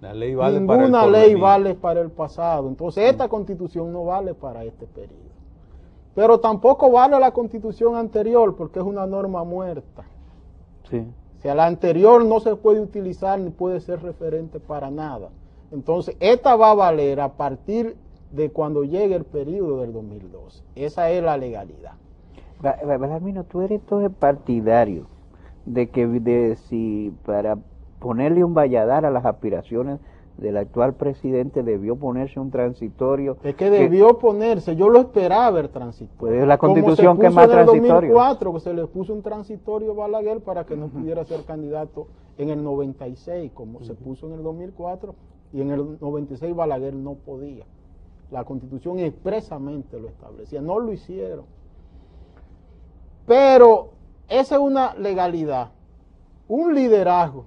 La ley vale Ninguna para el ley porvenir. vale para el pasado. Entonces esta constitución no vale para este periodo. Pero tampoco vale la constitución anterior porque es una norma muerta. Sí. O sea, la anterior no se puede utilizar ni puede ser referente para nada. Entonces esta va a valer a partir de cuando llegue el periodo del 2012. Esa es la legalidad. Belarmino, tú eres todo partidario de que si para ponerle un valladar a las aspiraciones del actual presidente debió ponerse un transitorio. Es que debió ponerse, yo lo esperaba el transitorio. Pues es la constitución Como que es más transitorio. En el 2004, que se le puso un transitorio a Balaguer para que no pudiera ser candidato en el 96, como se puso en el 2004, y en el 96 Balaguer no podía. La constitución expresamente lo establecía, no lo hicieron. Pero esa es una legalidad, un liderazgo,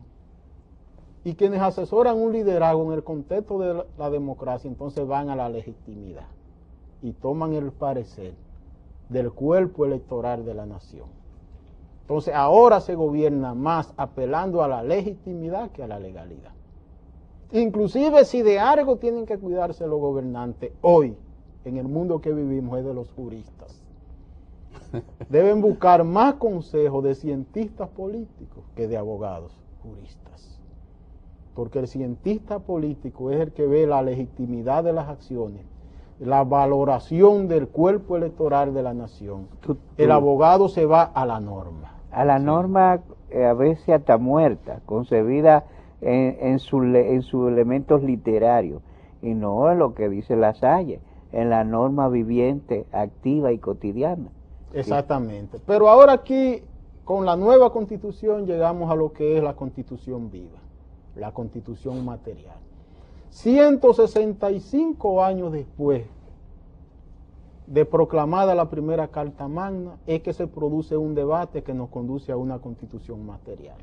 y quienes asesoran un liderazgo en el contexto de la democracia, entonces van a la legitimidad y toman el parecer del cuerpo electoral de la nación. Entonces ahora se gobierna más apelando a la legitimidad que a la legalidad. Inclusive si de algo tienen que cuidarse los gobernantes hoy, en el mundo que vivimos, es de los juristas. Deben buscar más consejos de cientistas políticos que de abogados juristas. Porque el cientista político es el que ve la legitimidad de las acciones, la valoración del cuerpo electoral de la nación. El abogado se va a la norma. A la norma a veces hasta muerta, concebida en sus elementos literarios, y no en lo que dice Lasalle, en la norma viviente, activa y cotidiana. Exactamente. Pero ahora aquí, con la nueva constitución, llegamos a lo que es la constitución viva, la constitución material. 165 años después de proclamada la primera Carta Magna, es que se produce un debate que nos conduce a una constitución material.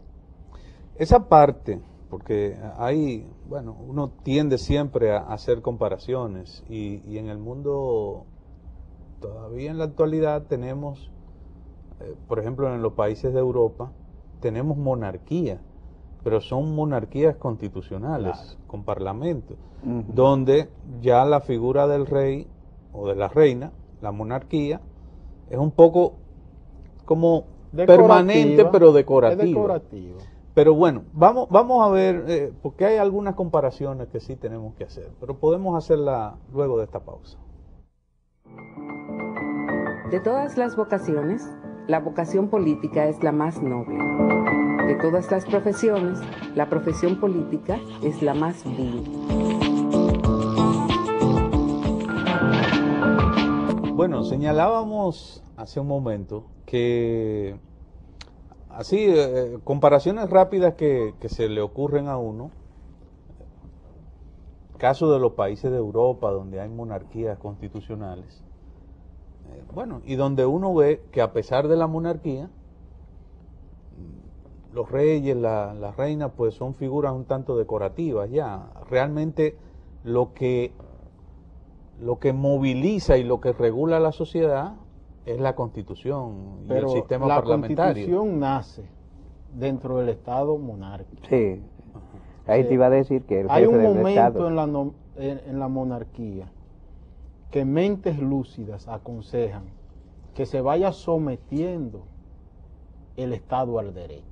Esa parte, porque hay, bueno, uno tiende siempre a hacer comparaciones y en el mundo, todavía en la actualidad tenemos, por ejemplo en los países de Europa, tenemos monarquía, pero son monarquías constitucionales, claro, con parlamento, donde ya la figura del rey o de la reina, la monarquía, es un poco como permanente pero decorativa. Es decorativa. Pero bueno, vamos a ver, porque hay algunas comparaciones que sí tenemos que hacer, pero podemos hacerla luego de esta pausa. De todas las vocaciones, la vocación política es la más noble. De todas las profesiones, la profesión política es la más vil. Bueno, señalábamos hace un momento que así, comparaciones rápidas que se le ocurren a uno, caso de los países de Europa donde hay monarquías constitucionales, bueno, y donde uno ve que a pesar de la monarquía, los reyes, las reinas, pues son figuras un tanto decorativas ya. Realmente lo que moviliza y lo que regula la sociedad es la Constitución y el sistema parlamentario. La Constitución nace dentro del Estado monárquico. Sí, ahí te iba a decir que el hay jefe un del momento Estado. en la monarquía que mentes lúcidas aconsejan que se vaya sometiendo el Estado al derecho.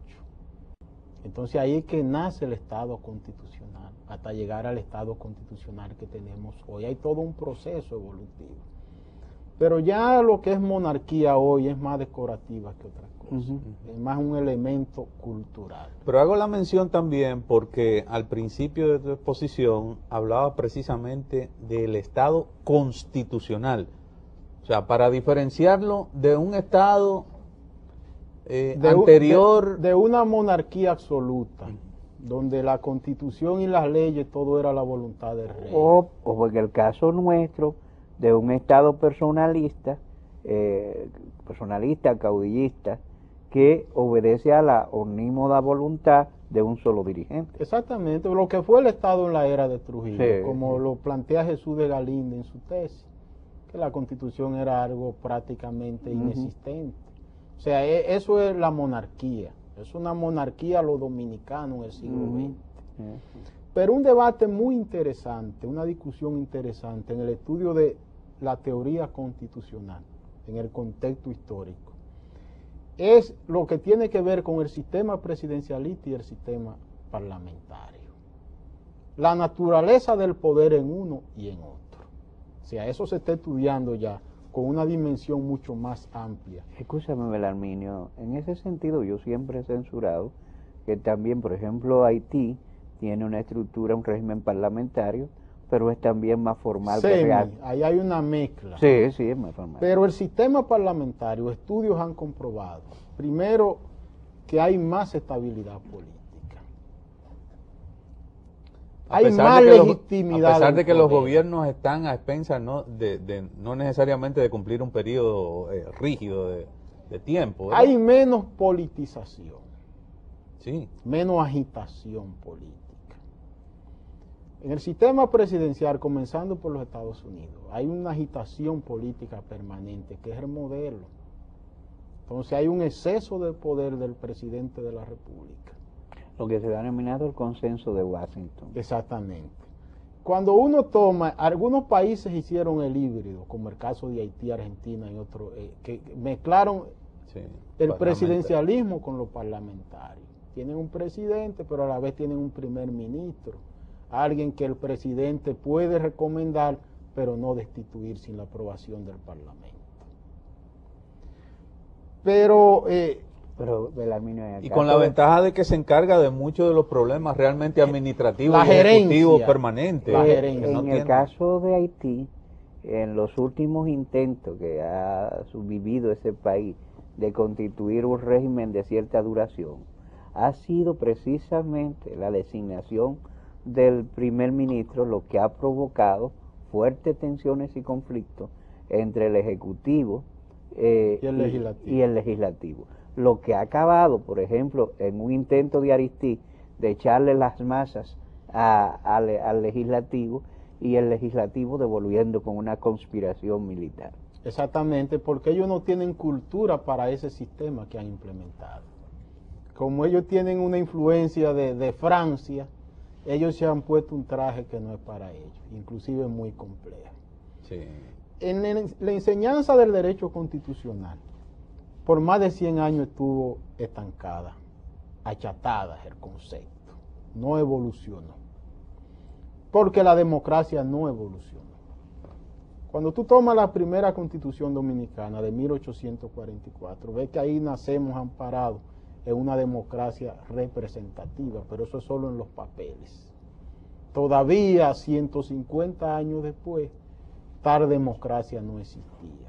Entonces ahí es que nace el Estado constitucional, hasta llegar al Estado constitucional que tenemos hoy. Hay todo un proceso evolutivo. Pero ya lo que es monarquía hoy es más decorativa que otra cosa. Es más un elemento cultural. Pero hago la mención también porque al principio de tu exposición hablaba precisamente del Estado constitucional. O sea, para diferenciarlo de un Estado anterior. De una monarquía absoluta, donde la Constitución y las leyes todo era la voluntad del rey. O en el caso nuestro, de un Estado personalista, caudillista, que obedece a la omnímoda voluntad de un solo dirigente. Exactamente, lo que fue el Estado en la era de Trujillo, sí, como lo plantea Jesús de Galinde en su tesis, que la Constitución era algo prácticamente inexistente. O sea, eso es la monarquía, es una monarquía a lo dominicano en el siglo XX. Pero un debate muy interesante, una discusión interesante en el estudio de la teoría constitucional, en el contexto histórico, es lo que tiene que ver con el sistema presidencialista y el sistema parlamentario. La naturaleza del poder en uno y en otro. O sea, eso se está estudiando ya con una dimensión mucho más amplia. Escúchame, Belarminio, en ese sentido yo siempre he censurado que también, por ejemplo, Haití tiene una estructura, un régimen parlamentario, pero es también más formal que real. Ahí hay una mezcla. Sí, sí, es más formal. Pero el sistema parlamentario, estudios han comprobado, primero, que hay más estabilidad política. Hay más legitimidad. A pesar de que los poder. gobiernos están a expensas no necesariamente de cumplir un periodo rígido de tiempo, ¿verdad? Hay menos politización, Sí. menos agitación política. En el sistema presidencial, comenzando por los Estados Unidos, hay una agitación política permanente, que es el modelo. Entonces hay un exceso de poder del presidente de la República. Lo que se ha denominado el consenso de Washington. Exactamente. Cuando uno toma, algunos países hicieron el híbrido, como el caso de Haití, Argentina y otros, que mezclaron Sí, el presidencialismo con lo parlamentario. Tienen un presidente, pero a la vez tienen un primer ministro, alguien que el presidente puede recomendar, pero no destituir sin la aprobación del Parlamento. Pero Belarminio, en el Y caso con la de- ventaja de que se encarga de muchos de los problemas realmente administrativos La y ejecutivos gerencia. permanentes. La que gerencia. no En el tienen. caso de Haití, en los últimos intentos que ha vivido ese país de constituir un régimen de cierta duración, ha sido precisamente la designación del primer ministro lo que ha provocado fuertes tensiones y conflictos entre el Ejecutivo Y el Legislativo. y el Legislativo. Lo que ha acabado, por ejemplo, en un intento de Aristide de echarle las masas al Legislativo, y el Legislativo devolviendo con una conspiración militar. exactamente, porque ellos no tienen cultura para ese sistema que han implementado. Como ellos tienen una influencia de Francia, ellos se han puesto un traje que no es para ellos, inclusive muy complejo. Sí. En la enseñanza del derecho constitucional, por más de 100 años estuvo estancada, achatada el concepto, no evolucionó, porque la democracia no evolucionó. Cuando tú tomas la primera constitución dominicana de 1844, ves que ahí nacemos amparados en una democracia representativa, pero eso es solo en los papeles. Todavía 150 años después, tal democracia no existía.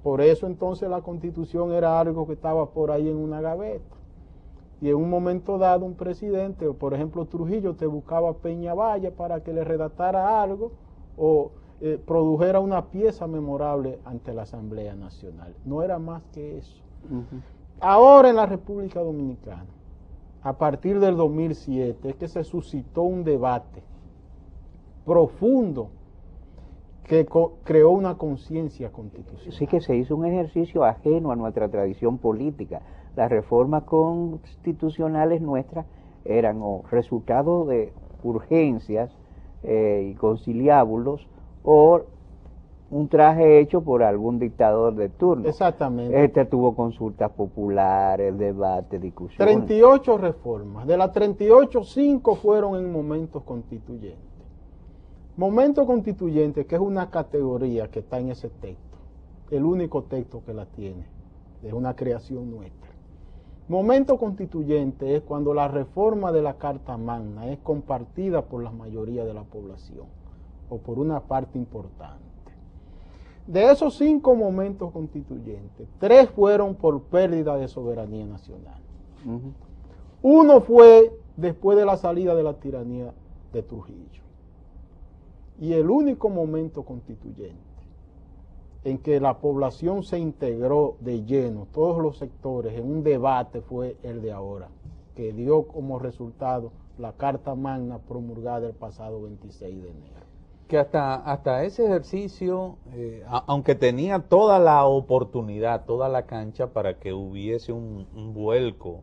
Por eso entonces la constitución era algo que estaba por ahí en una gaveta. Y en un momento dado un presidente, o por ejemplo Trujillo, te buscaba a Peñavalle para que le redactara algo o produjera una pieza memorable ante la Asamblea Nacional. No era más que eso. Ahora en la República Dominicana, a partir del 2007, es que se suscitó un debate profundo que creó una conciencia constitucional. Sí, que se hizo un ejercicio ajeno a nuestra tradición política. Las reformas constitucionales nuestras eran o resultado de urgencias y conciliábulos, o un traje hecho por algún dictador de turno. Exactamente. Este tuvo consultas populares, debate, discusiones. 38 reformas. De las 38, 5 fueron en momentos constituyentes. Momento constituyente, que es una categoría que está en ese texto, el único texto que la tiene, es una creación nuestra. Momento constituyente es cuando la reforma de la Carta Magna es compartida por la mayoría de la población, o por una parte importante. De esos 5 momentos constituyentes, 3 fueron por pérdida de soberanía nacional. Uno fue después de la salida de la tiranía de Trujillo. Y el único momento constituyente en que la población se integró de lleno, todos los sectores, en un debate, fue el de ahora, que dio como resultado la Carta Magna promulgada el pasado 26 de enero. Que hasta ese ejercicio, aunque tenía toda la oportunidad, toda la cancha para que hubiese un vuelco